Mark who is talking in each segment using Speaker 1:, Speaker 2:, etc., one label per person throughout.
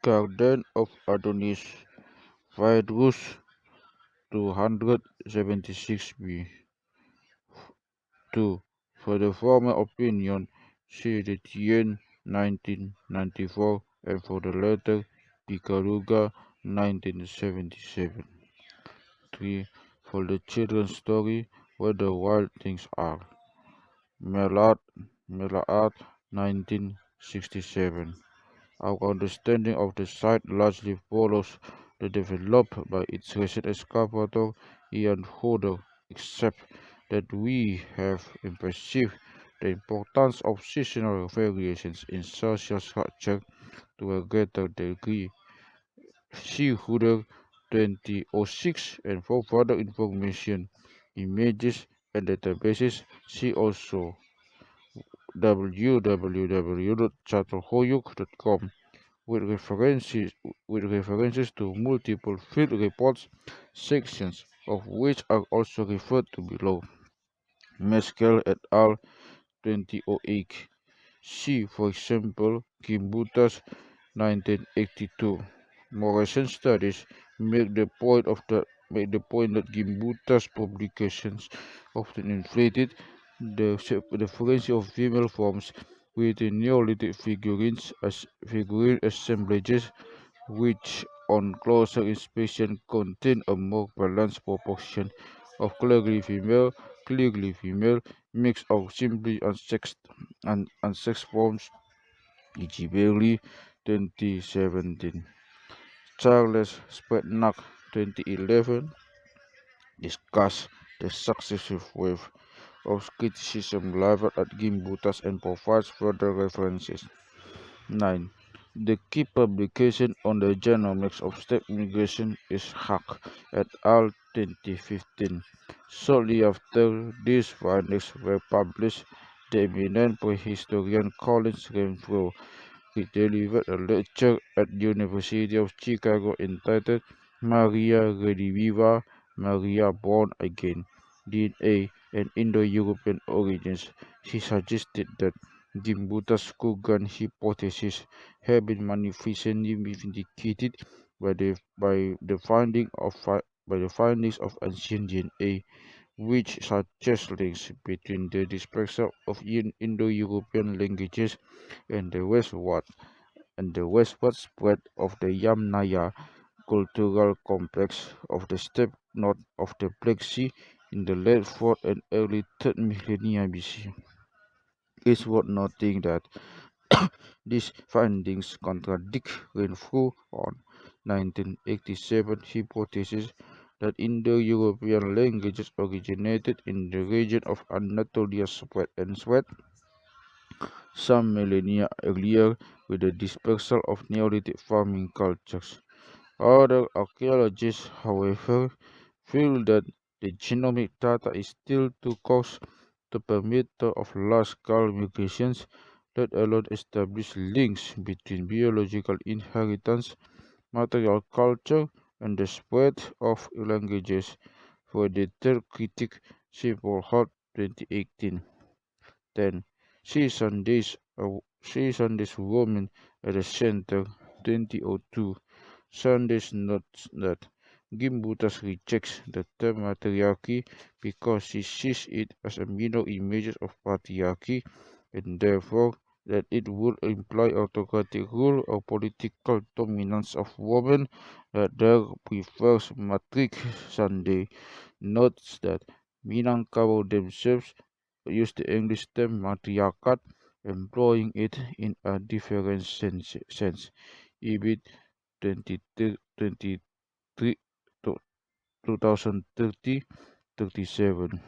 Speaker 1: Garden of Adonis, Phaedrus 276 b. 2. For the former opinion, see the Tien 1994 and for the latter, Picaruga 1977. 3. For the children's story, Where the Wild Things Are, Melad, Melaad 1967. Our understanding of the site largely follows the developed by its recent excavator Ian Hodder, except that we have perceived the importance of seasonal variations in social structure to a greater degree. See Hodder 2006, and for further information, images, and databases, see also www.chatterhoyuk.com with references to multiple field reports, sections of which are also referred to below. Mescal et al. 2008. See, for example, Gimbutas 1982. More recent studies make the point that Gimbutas publications often inflated the frequency of female forms within Neolithic figurine assemblages, which on closer inspection contain a more balanced proportion of clearly female, mix of simply unsexed forms, e.g. Bailey 2017. Charles Spetnak 2011 discussed the successive wave of criticism leveled at Gimbutas and provides further references. 9. The key publication on the genomics of steppe migration is Hack et al. 2015. Shortly after these findings were published, the eminent prehistorian Collins Renfrew delivered a lecture at the University of Chicago entitled Maria Rediviva, Maria Born Again, DNA and Indo-European Origins. He suggested that Gimbutas Kurgan hypothesis had been magnificently vindicated by the findings of ancient DNA, which suggest links between the dispersal of Indo-European languages and the westward spread of the Yamnaya cultural complex of the steppe north of the Black Sea in the late 4th and early 3rd millennia BC. It's worth noting that these findings contradict Renfrew on 1987 hypothesis that Indo-European languages originated in the region of Anatolia spread some millennia earlier with the dispersal of Neolithic farming cultures. Other archaeologists, however, feel that the genomic data is still too coarse to permit of large-scale migrations, let alone establish links between biological inheritance, material culture, and the spread of languages. For the third critic, Simple Hart 2018. 10. See Sunday's Woman at the Center 2002. Sunday's notes that Gimbutas rejects the term matriarchy because she sees it as a mirror image of patriarchy and therefore that it would imply autocratic rule or political dominance of women that there prefers matric. Sunday notes that Minangkabau themselves use the English term matriarchat, employing it in a different sense. EBIT 23 to 2030 37.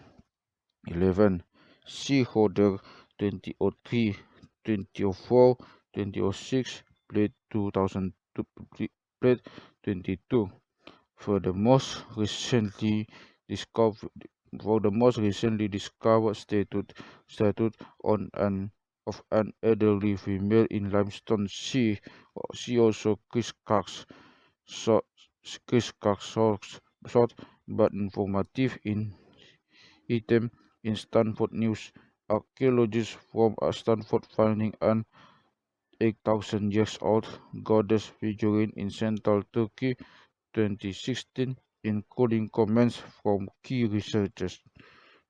Speaker 1: 11. Seaholder 2003, 2004, 2006, plate 2002, plate 22. For the most recently discovered statute on an of an elderly female in limestone she also short, short but informative in item in Stanford News. Archaeologists from Stanford finding an 8,000 years old goddess figurine in central Turkey 2016, including comments from key researchers.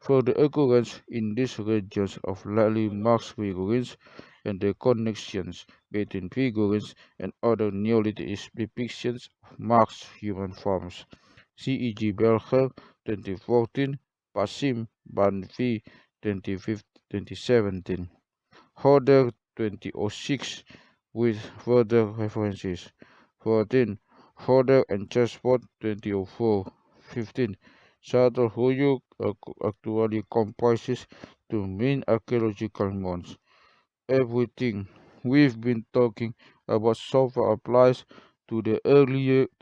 Speaker 1: Further occurrence in these regions of likely marks figurines and the connections between figurines and other Neolithic depictions of marked human forms. C.E.G. Belcher, 2014, Pasim Banfi, 2017. Hodder, 2006, with further references. 14. Hodder and Chessboard, 2004. 15. Shuttle Huyuk actually comprises two main archaeological mounds. Everything we've been talking about so far applies to the earliest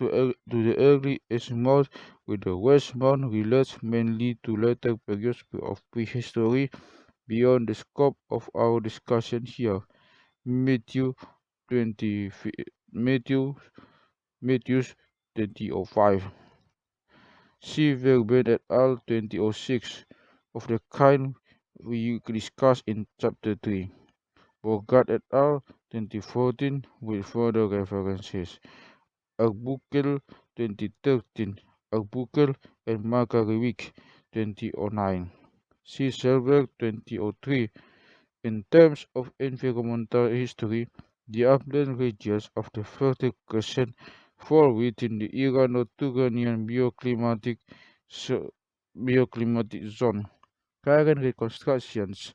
Speaker 1: mound, with the West Mound relates mainly to later periods of prehistory beyond the scope of our discussion here. Matthew 20, Matthew, Matthews 2005. See Verben et al. 2006, of the kind we discussed in chapter 3. Bogart et al. 2014, with further references. Arbuckle 2013, Arbuckle and Margarewick 2009. See Silver 2003. In terms of environmental history, the upland regions of the Fertile Crescent fall within the Irano-Turanian bioclimatic zone. Current reconstructions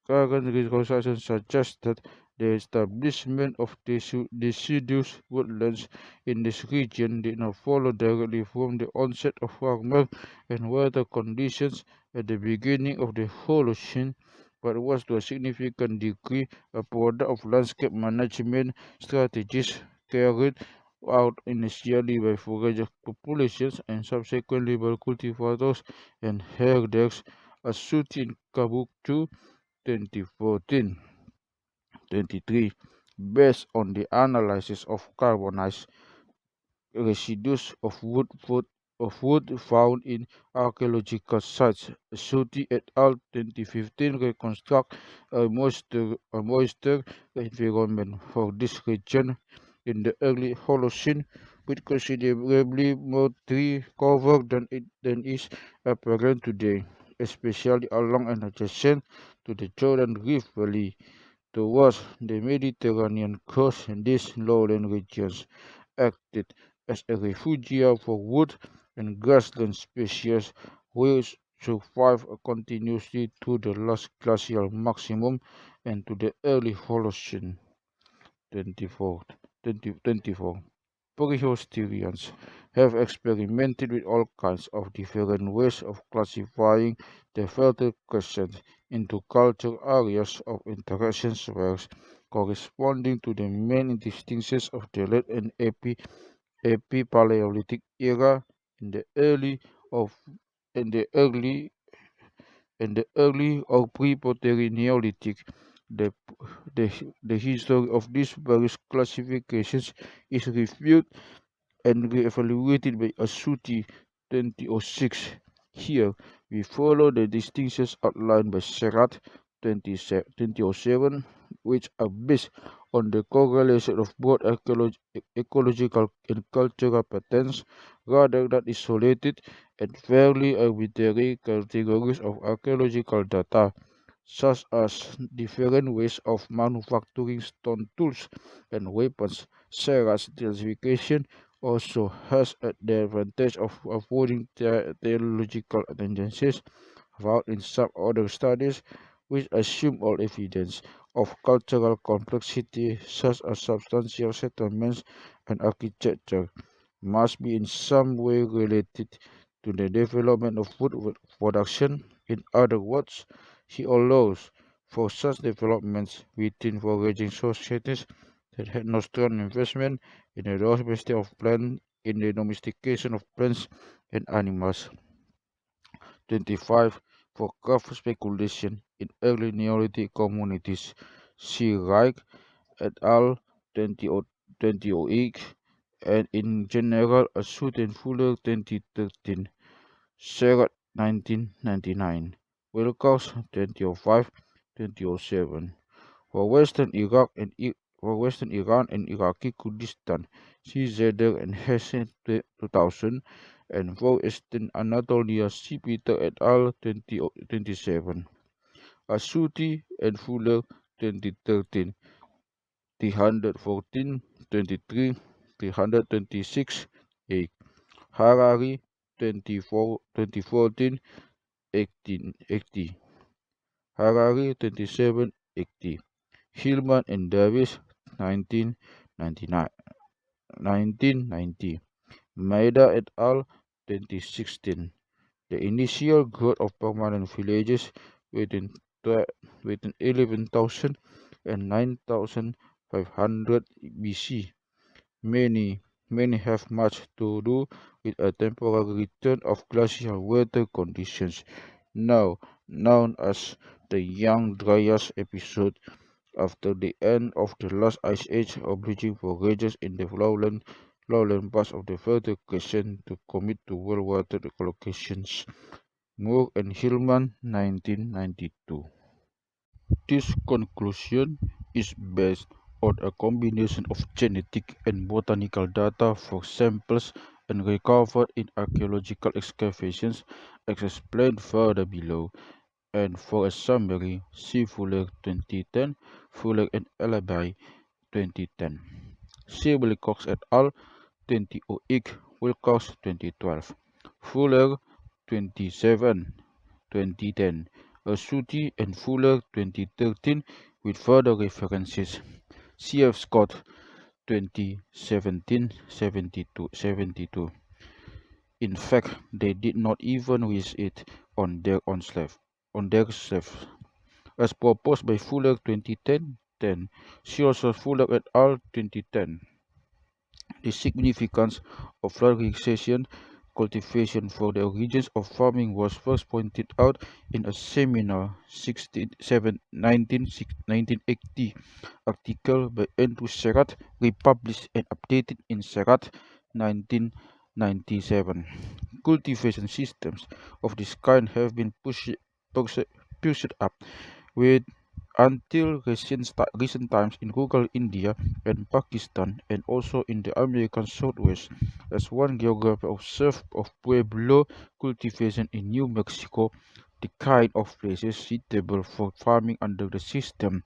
Speaker 1: Current reconstruction suggested the establishment of deciduous woodlands in this region did not follow directly from the onset of warmer and wetter conditions at the beginning of the Holocene, but was to a significant degree a product of landscape management strategies carried out initially by forager populations and subsequently by cultivators and herders, as seen in Kabuktu 2014-23, based on the analysis of carbonized residues of wood found in archaeological sites. Suti et al. 2015 reconstruct a moisture environment for this region in the early Holocene, with considerably more tree cover than is apparent today, especially along and adjacent to the Jordan Rift Valley. Towards the Mediterranean coast, these lowland regions acted as a refugia for wood and grassland species which survived continuously through the last glacial maximum and to the early Holocene. 24. 24. Prehistorians have experimented with all kinds of different ways of classifying the Fertile Crescent into cultural areas of interaction spheres corresponding to the main distinctions of the late and epi-Paleolithic era and the early of and the early or pre-Pottery Neolithic. The, the history of these various classifications is reviewed and re-evaluated by Asuti 2006. Here, we follow the distinctions outlined by Serrat 2007, which are based on the correlation of both ecological and cultural patterns rather than isolated and fairly arbitrary categories of archaeological data, such as different ways of manufacturing stone tools and weapons. Serrat's classification also has the advantage of avoiding theological tendencies found in some other studies, which assume all evidence of cultural complexity, such as substantial settlements and architecture, must be in some way related to the development of food production. In other words, he allows for such developments within foraging societies that had no strong investment in the domestication of plants and animals. 25. For craft speculation in early Neolithic communities. See Reich et al. 2008 and in general as Sutton Fuller 2013. Serrat 1999. Wilcox 2005-2007. For Western Iran and Iraqi Kurdistan, see Zeder and Hesse 2000, and for Eastern Anatolia, see Peter et al. 2027. Asuti and Fuller 2013, 314, 23, 326, 8. Harari 2014, 1880. Harari 2780. Hillman and Davis 1999, 1990. Maeda et al. 2016. The initial growth of permanent villages within, within 11,000 and 9,500 BC. Many, many have much to do with a temporary return of glacial weather conditions, now known as the Young Dryas episode, after the end of the last ice age, obliging for regions in the lowland parts of the Fertile Crescent to commit to well water allocations. Moore and Hillman, 1992. This conclusion is based on a combination of genetic and botanical data for samples and recovered in archaeological excavations, as explained further below. And for a summary, see Fuller 2010, Fuller and Alabai 2010. See Wilcox et al. 2008, Wilcox 2012. Fuller 27, 2010. Asuti and Fuller 2013 with further references. C.F. Scott 2017, 72. In fact, they did not even wish it on their own slave. As proposed by Fuller 2010, see also Fuller et al. 2010. The significance of flourishing cultivation for the origins of farming was first pointed out in a seminal 1980 article by Andrew Serrat, republished and updated in Serrat 1997. Cultivation systems of this kind have been pushed up with until recent times in rural India and Pakistan, and also in the American Southwest, as one geographer observed of Pueblo cultivation in New Mexico. The kind of places suitable for farming under the system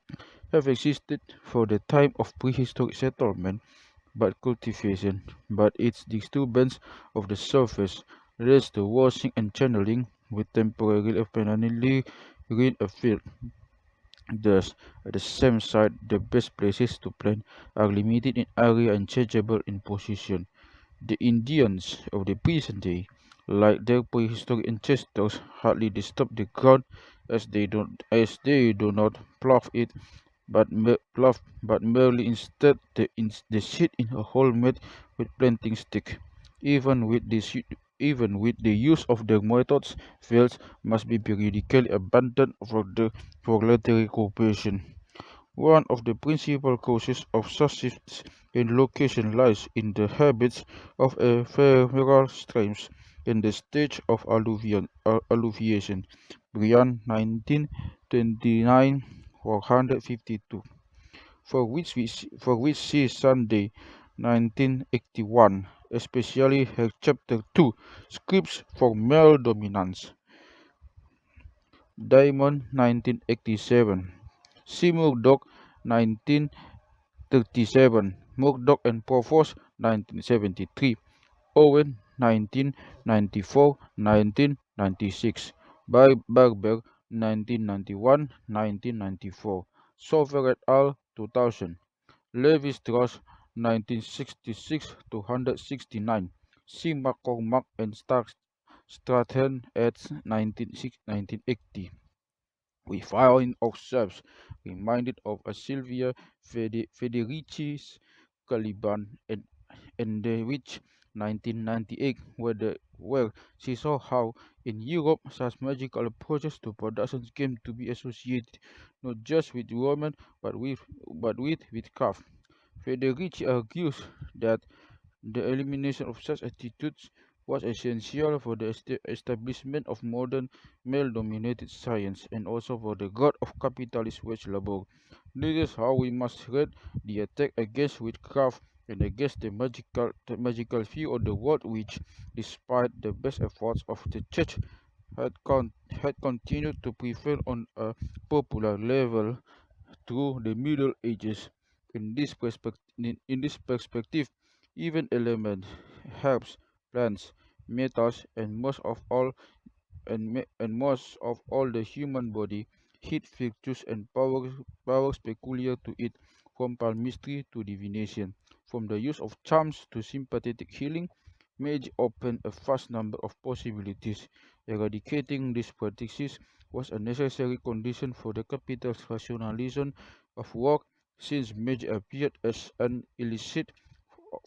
Speaker 1: have existed for the time of prehistoric settlement, but its disturbance of the surface leads to washing and channeling with temporarily or permanently green a field. Thus, at the same site, the best places to plant are limited in area and changeable in position. The Indians of the present day, like their prehistoric ancestors, hardly disturb the ground as they do not plough it, but merely instead they sit in a hole made with planting stick. Even with this, even with the use of their methods, fields must be periodically abandoned for later recuperation. One of the principal causes of such shifts in location lies in the habits of ephemeral streams in the stage of alluviation. Brian 1929 452, for which see Sunday 1981, especially her chapter 2, Scripts for Male Dominance. Diamond 1987, C. Murdoch 1937, Murdoch and Provost 1973, Owen 1994, 1996, Barber 1991, 1994, Sofer et al. 2000, Levi-Strauss 1966 to 169, C. McCormack and Stratton et 1980. We find ourselves reminded of a Sylvia Federici's Caliban and the Witch 1998, where she saw how in Europe such magical approaches to production came to be associated not just with women but with witchcraft. Federici argues that the elimination of such attitudes was essential for the establishment of modern male-dominated science and also for the growth of capitalist wage labor. This is how we must read the attack against witchcraft and against the magical view of the world which, despite the best efforts of the church, had continued to prevail on a popular level through the Middle Ages. In this perspective, even elements, herbs, plants, metals, and most of all the human body hid virtues and powers peculiar to it, from palmistry to divination, from the use of charms to sympathetic healing. Magic opened a vast number of possibilities. Eradicating these practices was a necessary condition for the capital's rationalization of work, since magic appeared as an illicit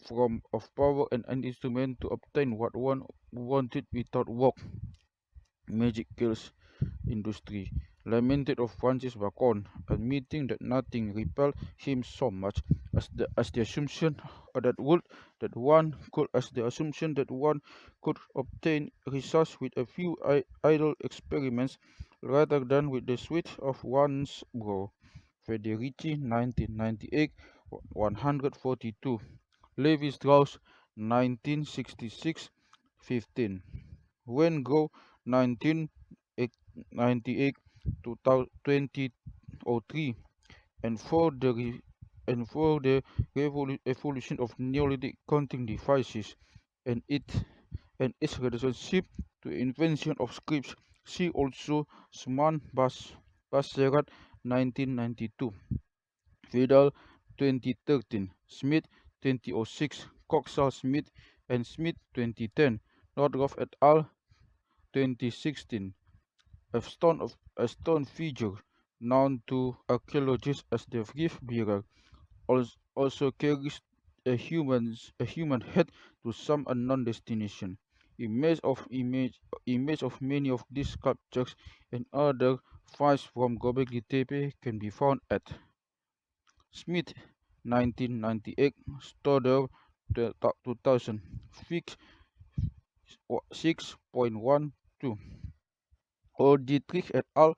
Speaker 1: form of power and an instrument to obtain what one wanted without work. Magic kills industry, lamented of Francis Bacon, admitting that nothing repelled him so much as the assumption that one could obtain results with a few idle experiments rather than with the sweat of one's brow. Federici, 1998, 142. Levi Strauss, 1966, 15. Wengrow, 1998 to 2003, and for the evolution of Neolithic counting devices and its relationship to invention of scripts. See also Sman Basserat, 1992, Vidal, 2013, Smith, 2006, Coxall Smith and Smith, 2010, Nordhoff et al., 2016. A stone figure, known to archaeologists as the Reef Bearer, also carries a human head to some unknown destination. Image of many of these sculptures and other finds from Göbekli Tepe can be found at Smith, 1998, Stoddard, 2000, Fix 6.12, or Dietrich et al.,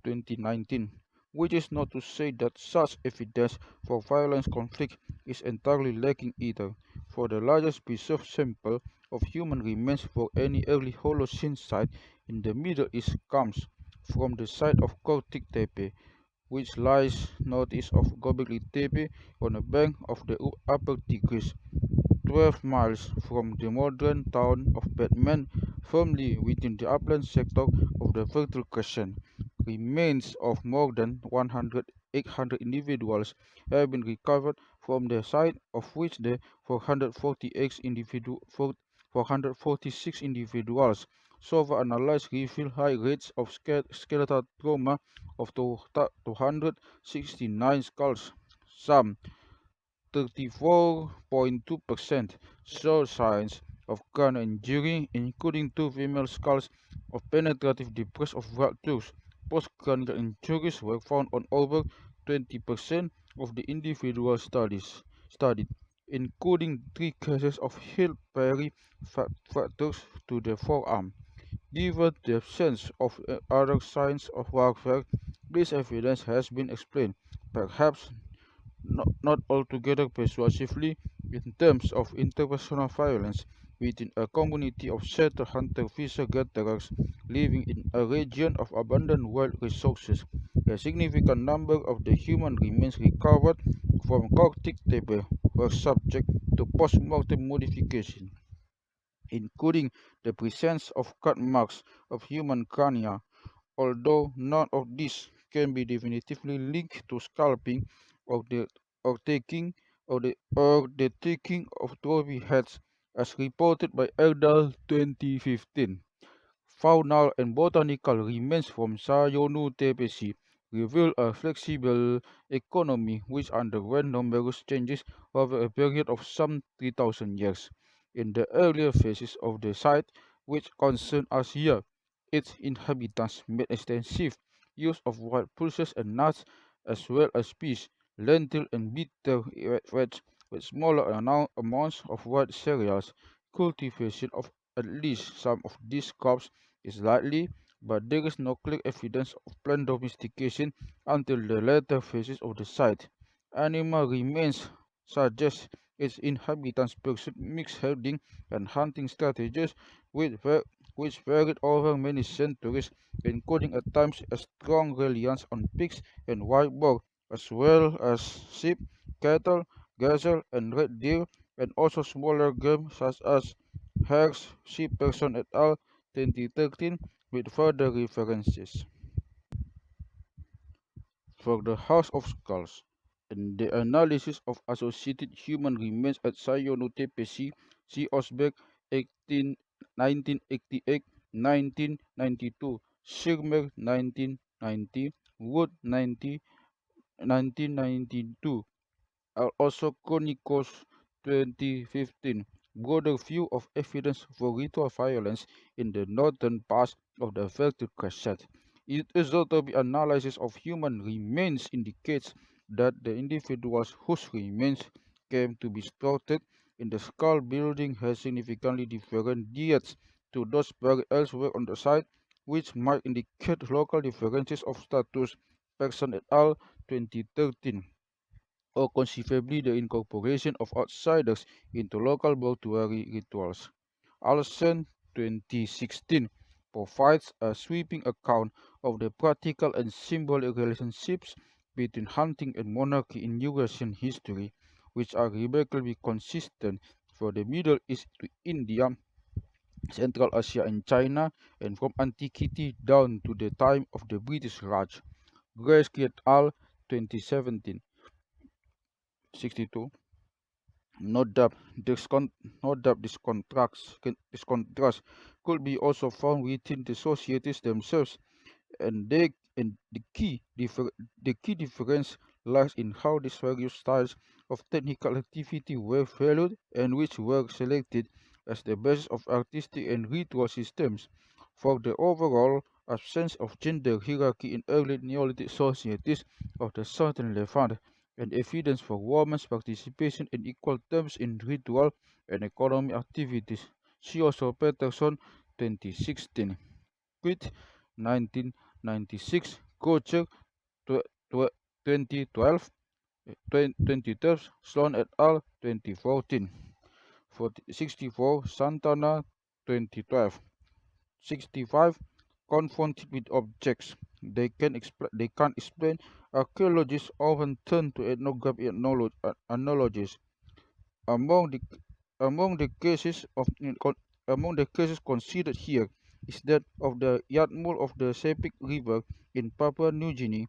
Speaker 1: 2019, which is not to say that such evidence for violent conflict is entirely lacking either, for the largest preserved sample of human remains for any early Holocene site in the Middle East comes from the site of Kortik Tepe, which lies northeast of Göbekli Tepe on the bank of the Upper Tigris, 12 miles from the modern town of Batman, firmly within the upland sector of the Fertile Crescent. Remains of more than 800 individuals have been recovered from the site, of which the 446 individuals so far analyzed reveal high rates of skeletal trauma of 269 skulls. Some 34.2% show signs of cranial injury, including two female skulls of penetrative debris of fractures. Postcranial injuries were found on over 20% of the individuals studied, including three cases of heel fractures to the forearm. Given the absence of other signs of warfare, this evidence has been explained, perhaps not altogether persuasively, in terms of interpersonal violence within a community of settled hunter-fisher-gatherers living in a region of abundant wild resources. A significant number of the human remains recovered from Coptic Tepe were subject to post-mortem modification, including the presence of cut marks of human crania, although none of these can be definitively linked to scalping or the or taking or the taking of trophy heads, as reported by Erdal 2015. Faunal and botanical remains from Sayonu Tepesi reveal a flexible economy which underwent numerous changes over a period of some 3,000 years. In the earlier phases of the site, which concern us here, its inhabitants made extensive use of wild pulses and nuts, as well as peas, lentil, and bitter wheat, with smaller amounts of wild cereals. Cultivation of at least some of these crops is likely, but there is no clear evidence of plant domestication until the later phases of the site. Animal remains suggest its inhabitants pursued mixed herding and hunting strategies which, which varied over many centuries, including at times a strong reliance on pigs and wild boar, as well as sheep, cattle, gazelle, and red deer, and also smaller game such as hares, Sheepperson et al. 2013, with further references. For the House of Skulls, and the analysis of associated human remains at Sayonutepesi, C. Osberg, 18, 1988, 1992, Schirmer, 1990, Wood, 1992, also Chronicles 2015, broader view of evidence for ritual violence in the northern parts of the affected crescent. Isotopic analysis of human remains indicates that the individuals whose remains came to be spotted in the skull building has significantly different diets to those buried elsewhere on the site, which might indicate local differences of status. Person et al. 2013, or conceivably the incorporation of outsiders into local mortuary rituals. Alson 2016 provides a sweeping account of the practical and symbolic relationships between hunting and monarchy in Eurasian history, which are remarkably consistent for the Middle East to India, Central Asia and China, and from antiquity down to the time of the British Raj. Grace et al. 2017 62. Note that this contrast could be also found within the societies themselves, and the key difference lies in how these various styles of technical activity were valued and which were selected as the basis of artistic and ritual systems. For the overall absence of gender hierarchy in early Neolithic societies of the southern Levant, and evidence for women's participation in equal terms in ritual and economic activities. See also Peterson 2016. Quit 1996. Culture 2012. 2012. Sloan et al. 2014. 64. Santana 2012. 65. Confronted with objects they can't explain, archaeologists often turn to ethnography analogies. Among the among the cases of among the cases considered here is that of the Yatmul of the Sepik River in Papua New Guinea,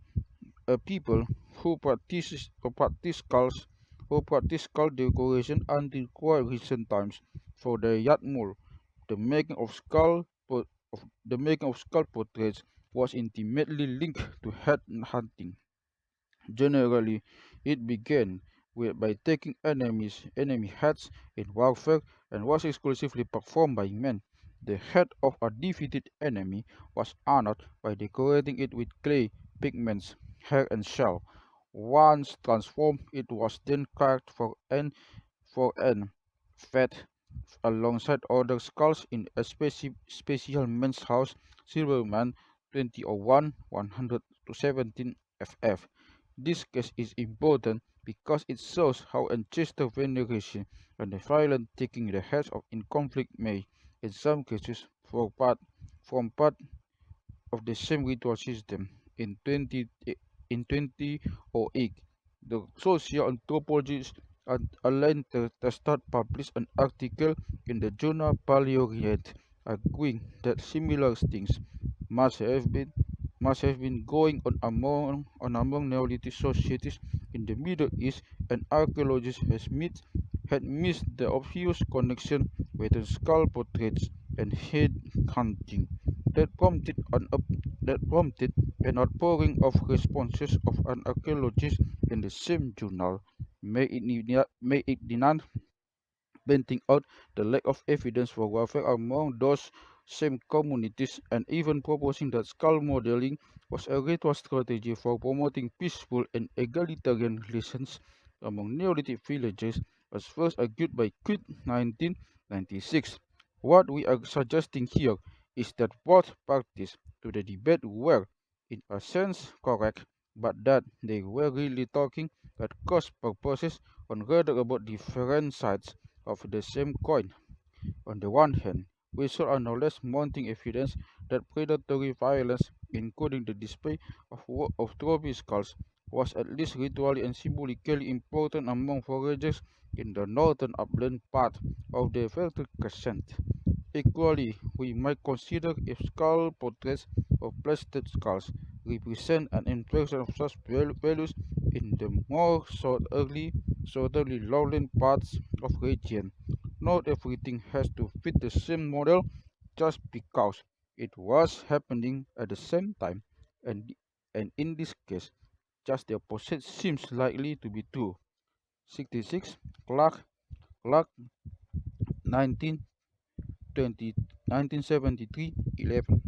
Speaker 1: a people who practice skull decoration until quite recent times. For the Yatmul, the making of the making of skull portraits was intimately linked to head hunting. Generally, it began by taking enemy heads in warfare and was exclusively performed by men. The head of a defeated enemy was honored by decorating it with clay, pigments, hair, and shell. Once transformed, it was then carved for an fed alongside other skulls in a special men's house, Silverman 2001 100 to 17 FF. This case is important because it shows how ancestor veneration and the violent taking the heads of in conflict may, in some cases, form part of the same ritual system. In 2008, the social anthropologist Alain Testard published an article in the journal Paleorient arguing that similar things must have been must have been going on among Neolithic societies in the Middle East, and archaeologists had missed the obvious connection between skull portraits and head hunting that prompted an outpouring of responses of an archaeologist in the same journal. May it deny pointing out the lack of evidence for warfare among those same communities and even proposing that skull modeling was a ritual strategy for promoting peaceful and egalitarian relations among Neolithic villagers, as first argued by Quid 1996. What we are suggesting here is that both parties to the debate were, in a sense, correct, but that they were really talking at cross purposes on rather about different sides of the same coin. On the one hand, we saw acknowledge mounting evidence that predatory violence, including the display of trophy skulls, was at least ritually and symbolically important among foragers in the northern upland part of the Celtic Crescent. Equally, we might consider if skull portraits of plated skulls represent an inflection of such values in the more southerly lowland parts of region. Not everything has to fit the same model just because it was happening at the same time, and, and in this case, just the opposite seems likely to be true. 66 Clark 1920 1973 11.